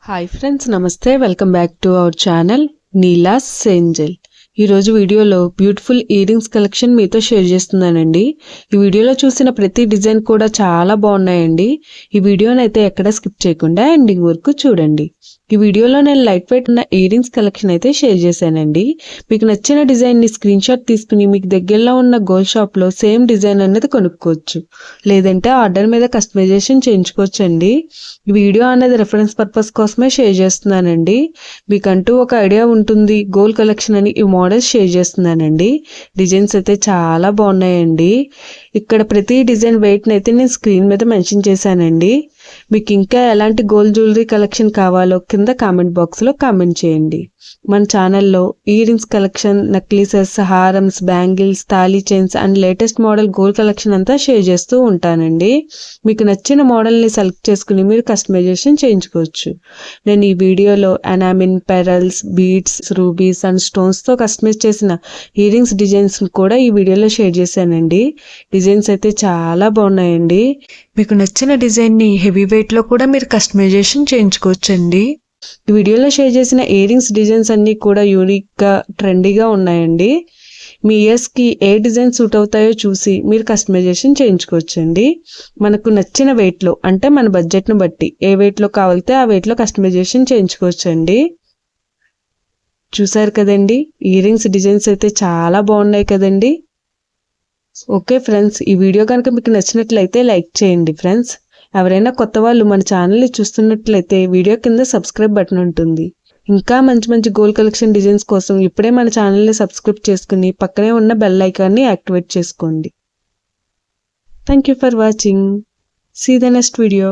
Hi friends, నమస్తే. Welcome back to our channel Neela's Angel. ఈరోజు వీడియోలో బ్యూటిఫుల్ ఇయర్ రింగ్స్ కలెక్షన్ మీతో షేర్ చేస్తున్నానండి. ఈ వీడియోలో చూసిన ప్రతి డిజైన్ కూడా చాలా బాగున్నాయండి. ఈ వీడియోని అయితే ఎక్కడ స్కిప్ చేయకుండా ఎండింగ్ వరకు చూడండి. ఈ వీడియోలో నేను లైట్ వెయిట్ ఉన్న ఇయర్ రింగ్స్ కలెక్షన్ అయితే షేర్ చేశానండి. మీకు నచ్చిన డిజైన్ ని స్క్రీన్ షాట్ తీసుకుని మీకు దగ్గరలో ఉన్న గోల్డ్ షాప్ లో సేమ్ డిజైన్ అనేది కొనుక్కోవచ్చు, లేదంటే ఆర్డర్ మీద కస్టమైజేషన్ చేయించుకోవచ్చు అండి. ఈ వీడియో అనేది రెఫరెన్స్ పర్పస్ కోసమే షేర్ చేస్తున్నానండి. మీకంటూ ఒక ఐడియా ఉంటుంది గోల్డ్ కలెక్షన్ అని ఈ మోడల్స్ షేర్ చేస్తున్నానండి. డిజైన్స్ అయితే చాలా బాగున్నాయండి. ఇక్కడ ప్రతి డిజైన్ వెయిట్ అయితే నేను స్క్రీన్ మీద మెన్షన్ చేశానండి. మీకు ఇంకా ఎలాంటి గోల్డ్ జ్యువెలరీ కలెక్షన్ కావాలో కింద కామెంట్ బాక్స్ లో కామెంట్ చేయండి. మన ఛానల్లో ఇయర్ రింగ్స్ కలెక్షన్, నెక్లెసెస్, హారమ్స్, బ్యాంగిల్స్, తాళీ chains and latest model gold collection అంతా షేర్ చేస్తూ ఉంటానండి. మీకు నచ్చిన మోడల్ ని సెలెక్ట్ చేసుకుని మీరు కస్టమైజేషన్ చేయించుకోవచ్చు. నేను ఈ వీడియోలో enamel, pearls, beads, rubies and stones తో కస్టమైజ్ చేసిన ఇయర్ రింగ్స్ డిజైన్స్ కూడా ఈ వీడియోలో షేర్ చేశానండి. డిజైన్స్ అయితే చాలా బాగున్నాయండి. మీకు నచ్చిన డిజైన్ ని హెవీ వెయిట్ లో కూడా మీరు కస్టమైజేషన్ చేయించుకోవచ్చండి. ఈ వీడియోలో షేర్ చేసిన ఇయర్ రింగ్స్ డిజైన్స్ అన్ని కూడా యూనిక్ గా, ట్రెండీగా ఉన్నాయండి. మీ ఇయర్స్ కి ఏ డిజైన్ సూట్ అవుతాయో చూసి మీరు కస్టమైజేషన్ చేయించుకోవచ్చండి. మనకు నచ్చిన వెయిట్ లో, అంటే మన బడ్జెట్ ను బట్టి ఏ వెయిట్ లో కావాలితే ఆ వెయిట్ లో కస్టమైజేషన్ చేయించుకోవచ్చండి. చూసారు కదండి, ఇయర్ రింగ్స్ డిజైన్స్ అయితే చాలా బాగున్నాయి కదండి. ఓకే ఫ్రెండ్స్, ఈ వీడియో కనుక మీకు నచ్చినట్లయితే లైక్ చేయండి ఫ్రెండ్స్. ఎవరైనా కొత్త వాళ్ళు మన ఛానల్ని చూస్తున్నట్లయితే వీడియో కింద సబ్స్క్రైబ్ బటన్ ఉంటుంది. ఇంకా మంచి మంచి గోల్డ్ కలెక్షన్ డిజైన్స్ కోసం ఇప్పుడే మన ఛానల్ని సబ్స్క్రైబ్ చేసుకుని పక్కనే ఉన్న బెల్ ఐకాన్ని యాక్టివేట్ చేసుకోండి. Thank you for watching. See the next video.